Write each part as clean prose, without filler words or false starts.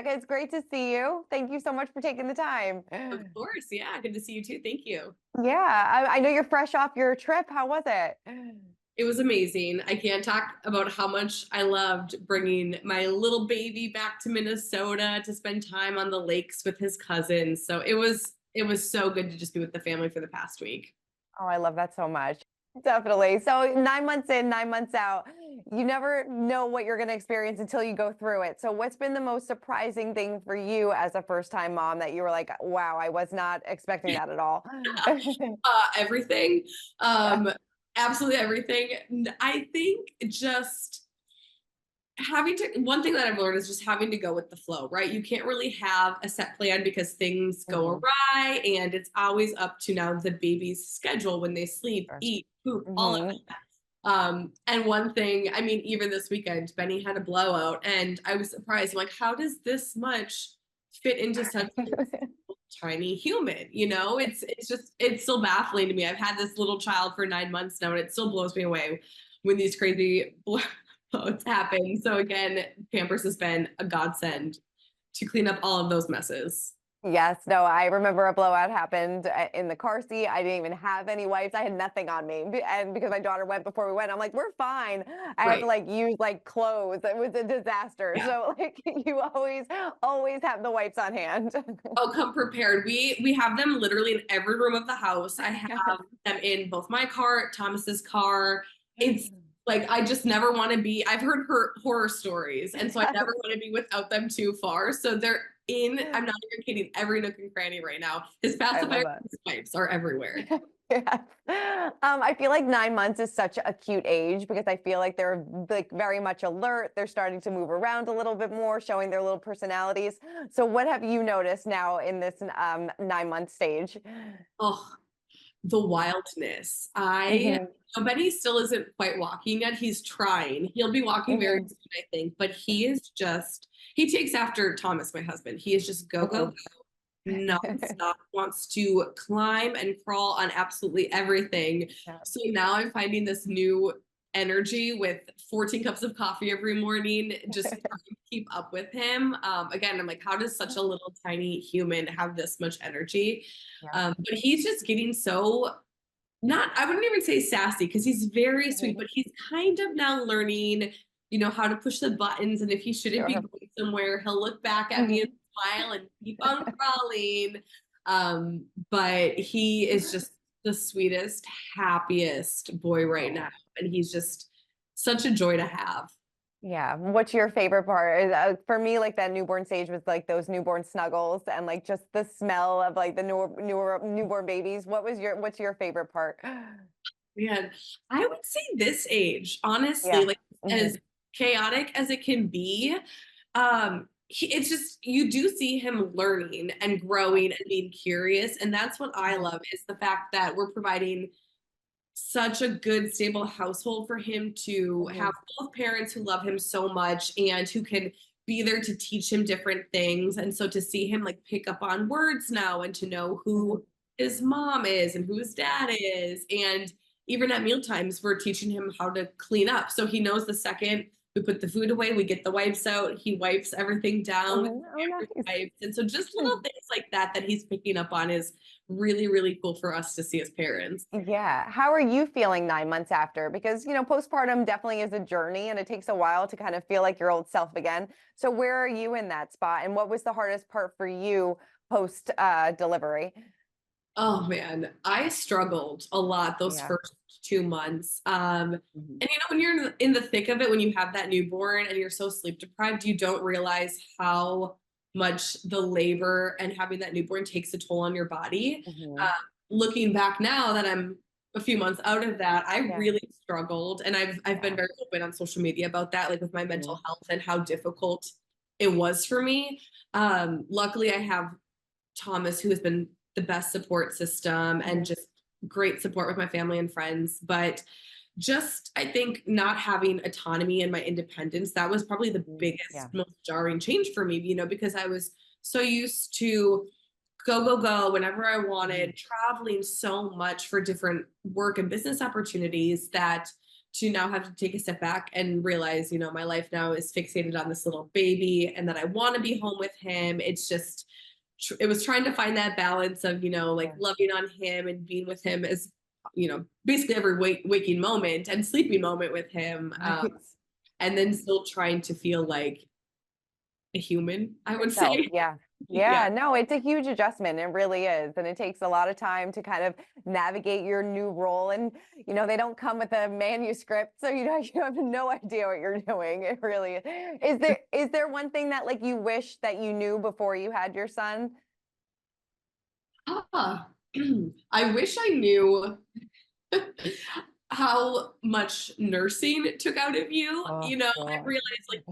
Becca, it's great to see you. Thank you so much for taking the time. Of course. Yeah. Good to see you too. Thank you. Yeah, I know you're fresh off your trip. How was it? It was amazing. I can't talk about how much I loved bringing my little baby back to Minnesota to spend time on the lakes with his cousins. So it was so good to just be with the family for the past week. Oh, I love that so much. Definitely. So 9 months in, 9 months out, you never know what you're going to experience until you go through it. So what's been the most surprising thing for you as a first time mom that you were like, wow, I was not expecting that at all? Everything. Yeah. Um, Absolutely everything. I think just having to one thing that I've learned is just having to go with the flow, right? You can't really have a set plan because things go Mhm. awry and it's always up to now the baby's schedule when they sleep, Sure. eat, poop, all of Mhm. it. And one thing, I mean, even this weekend, Benny had a blowout and I was surprised. I'm like, how does this much fit into such a tiny human? It's still baffling to me. I've had this little child for 9 months now, and it still blows me away when these crazy blowouts happen. So again, Pampers has been a godsend to clean up all of those messes. Yes, no, I remember a blowout happened in the car seat. I didn't even have any wipes. I had nothing on me. And because my daughter went before we went, I'm like, we're fine. I had to Right. like use like clothes. It was a disaster. Yeah. So like you always have the wipes on hand. Oh, come prepared. We have them literally in every room of the house. I Yes. have them in both my car, Thomas's car. It's like I just never want to be. I've heard horror stories, and so I Yes. never want to be without them too far. So they're in. I'm not even kidding. Every nook and cranny right now. His I pacifier, love that. his wipes are everywhere. Yes. I feel like 9 months is such a cute age because I feel like they're like very much alert. They're starting to move around a little bit more, showing their little personalities. So, what have you noticed now in this 9 month stage? Oh, the wildness. Hmm. Benny still isn't quite walking yet. He's trying. He'll be walking very Hmm. soon, I think. But he takes after Thomas, my husband. He is just go, go, Hmm. go, nonstop, wants to climb and crawl on absolutely everything. Yeah. So now I'm finding this new energy with 14 cups of coffee every morning, just trying to keep up with him. Again, I'm like, how does such a little tiny human have this much energy? Yeah. But he's just getting so not, I wouldn't even say sassy because he's very sweet, Mhm. but he's kind of now learning, how to push the buttons. And if he shouldn't be Sure. going somewhere, he'll look back at me and Mhm. smile and keep on crawling. But he is just the sweetest, happiest boy right now. Oh. And he's just such a joy to have. Yeah. What's your favorite part? For me, like that newborn stage was like those newborn snuggles and like just the smell of like the newer newborn babies. What's your favorite part? Man, I would say this age, honestly, Yeah. like Hmm. as chaotic as it can be, it's just you do see him learning and growing and being curious, and that's what I Hmm. love is the fact that we're providing such a good, stable household for him to Hmm. have both parents who love him so much and who can be there to teach him different things. And so to see him like pick up on words now and to know Hmm. who his mom is and who his dad is. And even at meal times, we're teaching him how to clean up. So he knows the second we put the food away, we get the wipes out, he wipes everything down with Hmm. Oh, nice. wipes. And so just little things like that that he's picking up on is really, really cool for us to see as parents. Yeah. How are you feeling 9 months after? Because, postpartum definitely is a journey and it takes a while to kind of feel like your old self again. So, where are you in that spot? And what was the hardest part for you post delivery? Oh man, I struggled a lot those Yeah. first 2 months. Mhm. And when you're in the thick of it, when you have that newborn and you're so sleep deprived, you don't realize how much the labor and having that newborn takes a toll on your body. Mhm. Uh, Looking back now that I'm a few months out of that, I Yeah. really struggled, and I've been Yeah. very open on social media about that, like with my mental Mhm. health and how difficult it was for me. Luckily, I have Thomas, who has been the best support system and Mhm. just great support with my family and friends. But just, I think, not having autonomy and my independence, that was probably the Mhm. biggest, Yeah. most jarring change for me, because I was so used to go, go, go whenever I Mhm. wanted, traveling so much for different work and business opportunities that to now have to take a step back and realize, you know, my life now is fixated on this little baby and that I want to be home with him. It's just, it was trying to find that balance of, you know, like loving on him and being with him as, you know, basically every waking moment and sleeping moment with him. Right. And then still trying to feel like a human, I would Yourself, say. yeah. Yeah. Yeah, no, it's a huge adjustment. It really is. And it takes a lot of time to kind of navigate your new role. And, you know, they don't come with a manuscript. So, you know, you have no idea what you're doing. It really is. Is there one thing that like you wish that you knew before you had your son? Ah, I wish I knew how much nursing it took out of you. Oh, You know, I God. realized like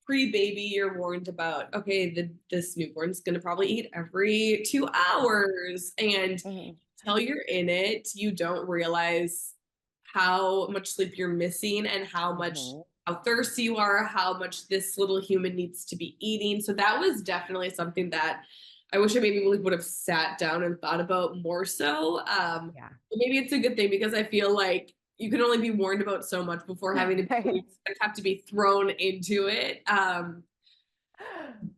pre-baby, you're warned about, okay, this newborn's gonna probably eat every 2 hours. And Mhm, until you're in it, you don't realize how much sleep you're missing and mhm. how thirsty you are, how much this little human needs to be eating. So that was definitely something that I wish I maybe would have sat down and thought about more so. Yeah. But maybe it's a good thing because I feel like you can only be warned about so much before having to Right. have to be thrown into it.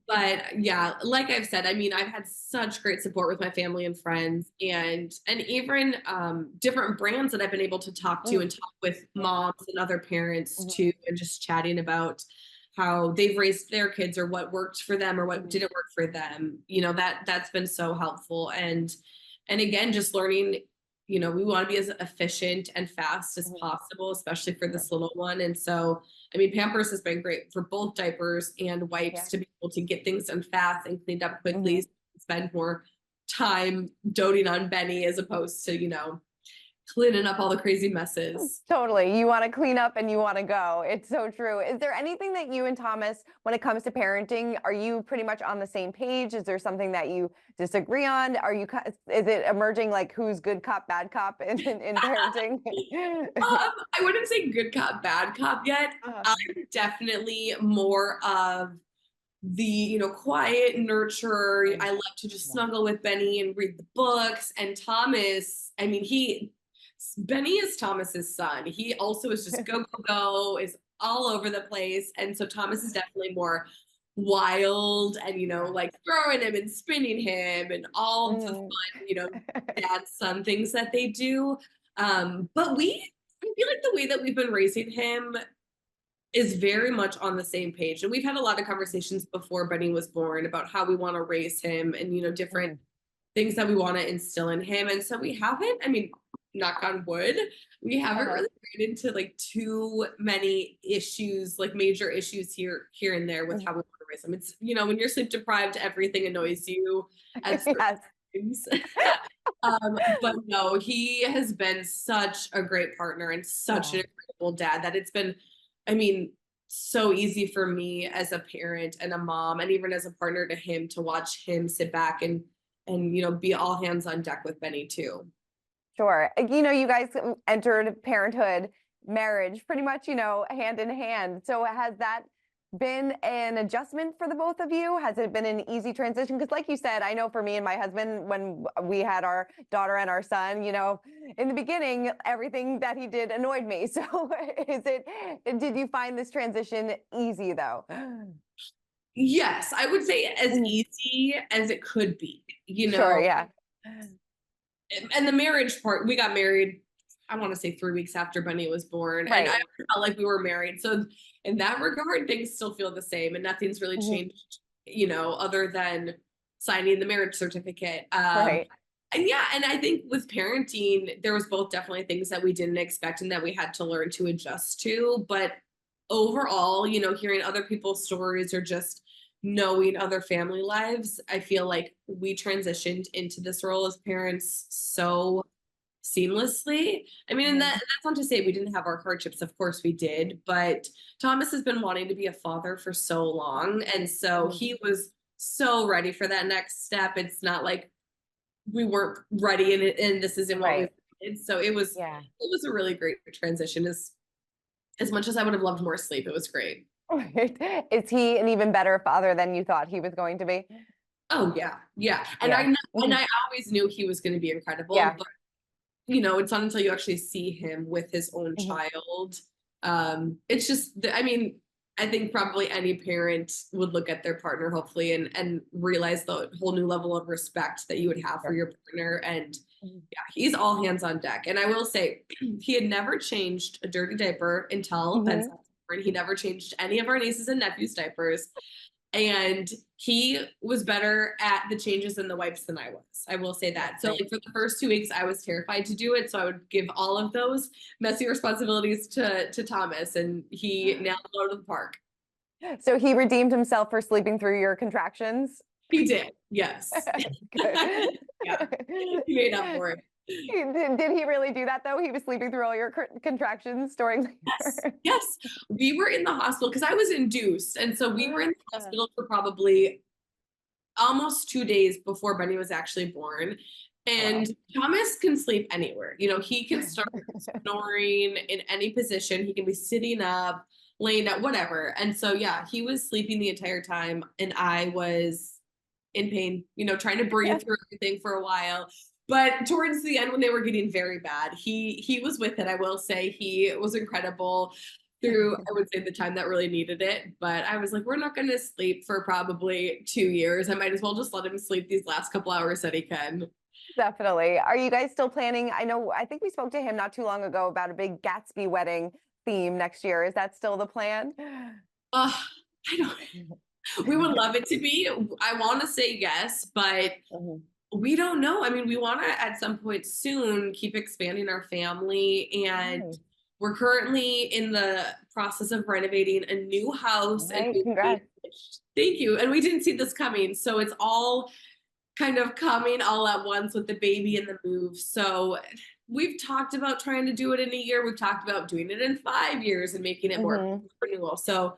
But yeah, like I've said, I mean, I've had such great support with my family and friends, and even different brands that I've been able to talk to Mm, and talk with yeah. moms and other parents Mhm, too, and just chatting about how they've raised their kids or what worked for them or what mhm, didn't work for them. You know, that's been so helpful. And again, just learning, you know, we want to be as efficient and fast as mhm. possible, especially for Sure. this little one. And so I mean, Pampers has been great for both diapers and wipes Yeah. to be able to get things done fast and cleaned up quickly, Mhm. so spend more time doting on Benny as opposed to, you know, cleaning up all the crazy messes. Totally. You want to clean up and you want to go. It's so true. Is there anything that you and Thomas, when it comes to parenting, are you pretty much on the same page? Is there something that you disagree on? Is it emerging like who's good cop, bad cop in parenting? I wouldn't say good cop, bad cop yet. Uh, I'm definitely more of the, you know, quiet nurture. mm, I love to just yeah. snuggle with Benny and read the books. And Thomas, I mean, Benny is Thomas's son. He also is just go, go, go, is all over the place. And so Thomas is definitely more wild and, you know, Yeah. like throwing him and spinning him and all the Mm. fun, you know, dad son things that they do. But I feel like the way that we've been raising him is very much on the same page. And we've had a lot of conversations before Benny was born about how we want to raise him and, you know, different Mhm. things that we want to instill in him. And so we haven't, I mean, knock on wood, we haven't Uh-huh. really ran into like too many issues, like major issues here and there with Mhm. how we want to raise him. It's, you know, when you're sleep deprived, everything annoys you at certain Yes. times. But no, he has been such a great partner and such an Oh, incredible dad that it's been, I mean, so easy for me as a parent and a mom and even as a partner to him to watch him sit back and you know be all hands on deck with Benny too. sure. You know, you guys entered parenthood, marriage, pretty much, you know, hand in hand. So has that been an adjustment for the both of you? Has it been an easy transition? Because, like you said, I know for me and my husband, when we had our daughter and our son, you know, in the beginning, everything that he did annoyed me. So, did you find this transition easy though? Yes, I would say as Mhm. easy as it could be, you Sure. know. Yeah. And the marriage part, we got married, I want to say 3 weeks after Benny was born, and I Right. felt like we were married. So in that regard, things still feel the same, and nothing's really Mhm. changed, you know, other than signing the marriage certificate. Right. And yeah, and I think with parenting, there was both definitely things that we didn't expect and that we had to learn to adjust to. But overall, you know, hearing other people's stories or just knowing other family lives, I feel like we transitioned into this role as parents so seamlessly. I mean, and Mhm. that's not to say we didn't have our hardships. Of course we did, but Thomas has been wanting to be a father for so long. And so Mhm. he was so ready for that next step. It's not like we weren't ready and this isn't what we Right. did. So Yeah. it was a really great transition as much as I would have loved more sleep. It was great. Right. Is he an even better father than you thought he was going to be? Oh yeah. Yeah. And Yeah. and Mhm. I always knew he was going to be incredible, Yeah. it's not until you actually see him with his own Mhm. child. It's just, I mean, I think probably any parent would look at their partner hopefully and realize the whole new level of respect that you would have for Sure. your partner. And Mhm. yeah, he's all hands on deck. And I will say, he had never changed a dirty diaper until Mhm. bedside. And he never changed any of our nieces and nephews' diapers. And he was better at the changes in the wipes than I was. I will say That's that. So great. like for the first 2 weeks, I was terrified to do it. So I would give all of those messy responsibilities to Thomas, and he nailed it out of the park. So he redeemed himself for sleeping through your contractions? He did, yes. Good. Yeah, he made up for it. Did he really do that though? He was sleeping through all your contractions during Yes, labor? yes. We were in the hospital because I was induced, and so we were in the Yeah. hospital for probably almost 2 days before Benny was actually born. Oh, wow. And Thomas can sleep anywhere. He can start snoring in any position. He can be sitting up, laying down, whatever. And so, yeah, he was sleeping the entire time. And I was in pain, trying to breathe through everything for a while. But towards the end, when they were getting very bad, he was with it. I will say he was incredible through, I would say, the time that really needed it. But I was like, we're not going to sleep for probably 2 years. I might as well just let him sleep these last couple hours that he can. Definitely. Are you guys still planning? I think we spoke to him not too long ago about a big Gatsby wedding theme next year. Is that still the plan? Uh, I don't. We would love it to be. I want to say yes, but Mhm. we don't know. I mean, we want to at some point soon keep expanding our family, and Nice. we're currently in the process of renovating a new All house and right. Congrats. thank you. And we didn't see this coming, so it's all kind of coming all at once with the baby and the move. So we've talked about trying to do it in a year. We've talked about doing it in 5 years and making it more Mhm. renewal. So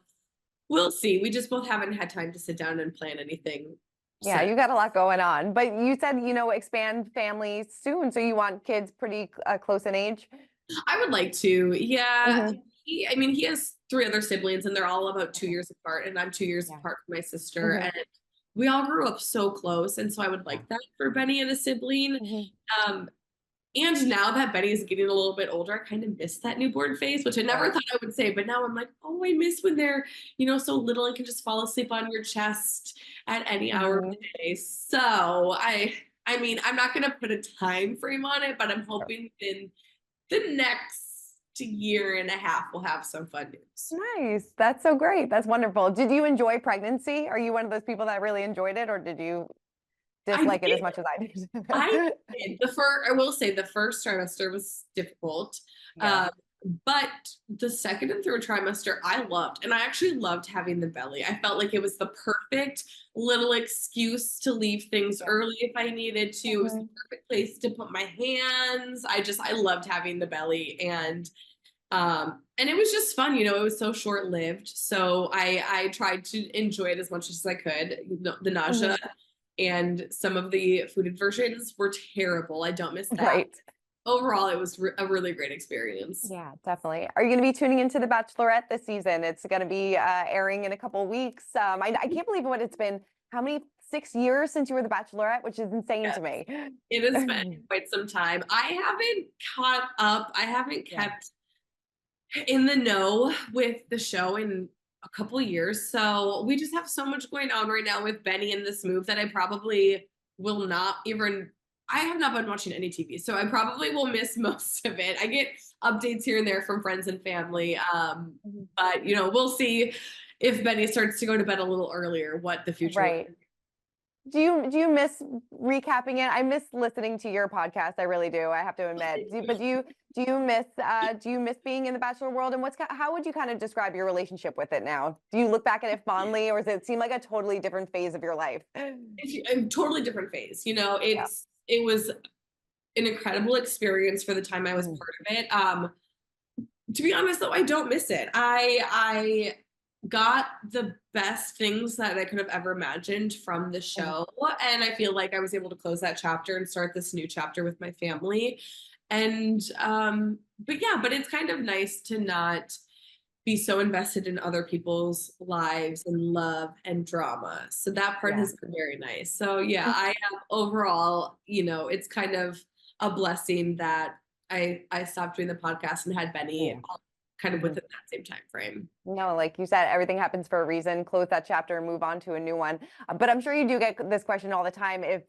we'll see. We just both haven't had time to sit down and plan anything Yeah, since. you got a lot going on. But you said, expand families soon. So you want kids pretty close in age? I would like to. Yeah. Hmm. I mean, he has three other siblings and they're all about 2 Okay. years apart, and I'm 2 years Yeah. apart from my sister. Hmm. And we all grew up so close. And so I would Yeah. like that for Benny and a sibling. Hmm. Um, and now that Benny is getting a little bit older, I kind of miss that newborn phase, which I never Right. thought I would say. But now I'm like, oh, I miss when they're, so little and can just fall asleep on your chest at any hour of Hmm. the day. So I mean, I'm not gonna put a time frame on it, but I'm hoping in the next year and a half we'll have some fun news. Nice. That's so great. That's wonderful. Did you enjoy pregnancy? Are you one of those people that really enjoyed it, or did you I dislike it did. as much as I I did? did. I will say the first trimester was difficult. Yeah. Um, but the second and third trimester I loved. And I actually loved having the belly. I felt like it was the perfect little excuse to leave things Yeah. early if I needed to. It was the Hmm. perfect place to put my hands. I loved having the belly. And it was just fun, it was so short-lived. So I tried to enjoy it as much as I could. The nausea Hmm. and some of the food versions were terrible. I don't miss that. Right. Overall, it was a really great experience. Yeah, definitely. Are you going to be tuning into the Bachelorette this season? It's going to be airing in a couple weeks. I can't believe what it's been. How many 6 years since you were the Bachelorette, which is insane Yes, to me. it has been quite some time. I haven't caught up. I haven't Yeah. kept in the know with the show in a couple years. So we just have so much going on right now with Benny and this move that I probably will not even. I have not been watching any TV, so I probably will miss most of it. I get updates here and there from friends and family, Mhm. but we'll see if Benny starts to go to bed a little earlier. What the future will. Right. Do you miss recapping it? I miss listening to your podcast. I really do. I have to admit. But do you miss being in the Bachelor world? And how would you kind of describe your relationship with it now? Do you look back at it fondly, or does it seem like a totally different phase of your life? It's a totally different phase. Yeah. It was an incredible experience for the time I was Mhm. part of it. To be honest though, I don't miss it. I got the best things that I could have ever imagined from the Mhm. show, and I feel like I was able to close that chapter and start this new chapter with my family. And but yeah, but it's kind of nice to not be so invested in other people's lives and love and drama. So that part Yeah. has been very nice. So yeah, I have overall, it's kind of a blessing that I stopped doing the podcast and had Benny Yeah. all kind of within that same time frame. No, like you said, everything happens for a reason. Close that chapter and move on to a new one. But I'm sure you do get this question all the time. If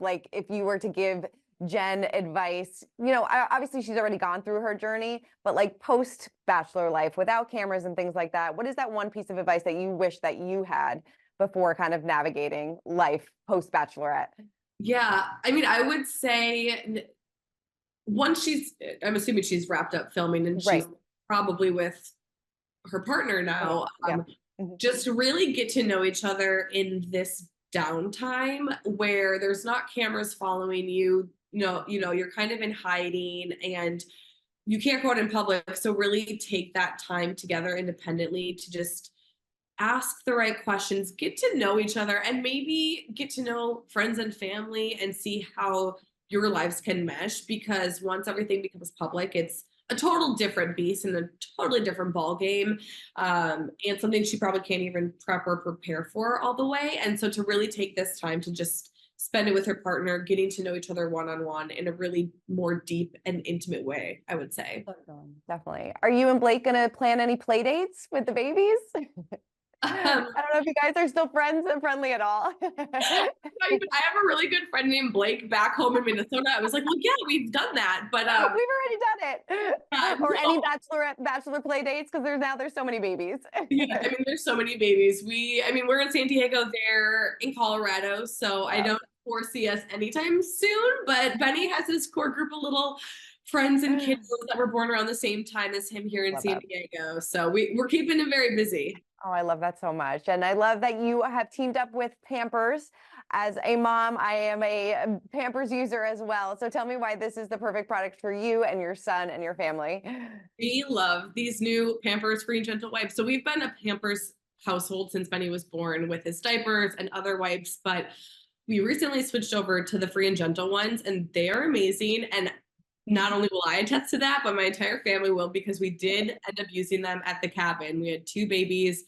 you were to give Jenn advice, obviously she's already gone through her journey, but like post Bachelor life without cameras and things like that, what is that one piece of advice that you wish that you had before kind of navigating life post Bachelorette? Yeah, I mean, I would say once I'm assuming she's wrapped up filming and Right. she's probably with her partner now. Yeah. Mhm. Just really get to know each other in this downtime where there's not cameras following you. No, you're kind of in hiding and you can't go out in public. So really take that time together independently to just ask the right questions, get to know each other, and maybe get to know friends and family and see how your lives can mesh. Because once everything becomes public, it's a total different beast and a totally different ball game, and something she probably can't even prep or prepare for all the way. And so to really take this time to just spend it with her partner, getting to know each other one-on-one in a really more deep and intimate way, I would say. Definitely. Are you and Blake gonna plan any play dates with the babies? I Um, don't know if you guys are still friends and friendly at all. I have a really good friend named Blake back home in Minnesota. I was like, well, yeah, we've done that, but We've already done it. Or any no. bachelor play dates because there's so many babies. Yeah, I mean, there's so many babies. I mean, we're in San Diego, they're in Colorado, so I don't foresee us anytime soon. But Benny has his core group of little friends and kids that were born around the same time as him here in Love San that. Diego. So we're keeping him very busy. Oh, I love that so much. And I love that you have teamed up with Pampers. As a mom, I am a Pampers user as well. So tell me why this is the perfect product for you and your son and your family. We love these new Pampers Free and Gentle wipes. So we've been a Pampers household since Benny was born with his diapers and other wipes, but we recently switched over to the Free and Gentle ones, and they are amazing. And not only will I attest to that, but my entire family will, because we did end up using them at the cabin. We had two babies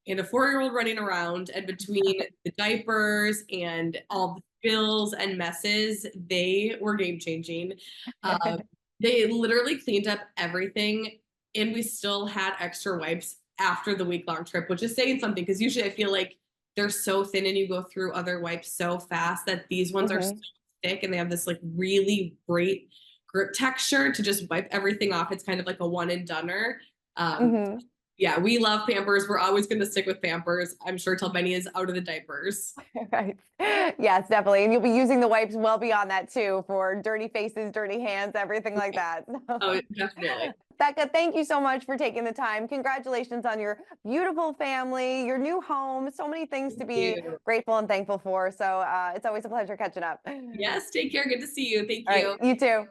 and a 4-year-old running around, and between the diapers and all the spills and messes, they were game changing. Um, they literally cleaned up everything, and we still had extra wipes after the week-long trip, which is saying something, because usually I feel like they're so thin and you go through other wipes so fast, that these ones are so thick and they have this like really great grip texture to just wipe everything off. It's kind of like a one and doneer. Yeah, we love Pampers. We're always going to stick with Pampers. I'm sure till Benny is out of the diapers. Right. Yes, definitely. And you'll be using the wipes well beyond that too for dirty faces, dirty hands, everything like that. Oh, definitely. Becca, thank you so much for taking the time. Congratulations on your beautiful family, your new home, so many things to Thank be you. grateful and thankful for. So it's always a pleasure catching up. Yes, take care. Good to see you. Thank All right, you. you too.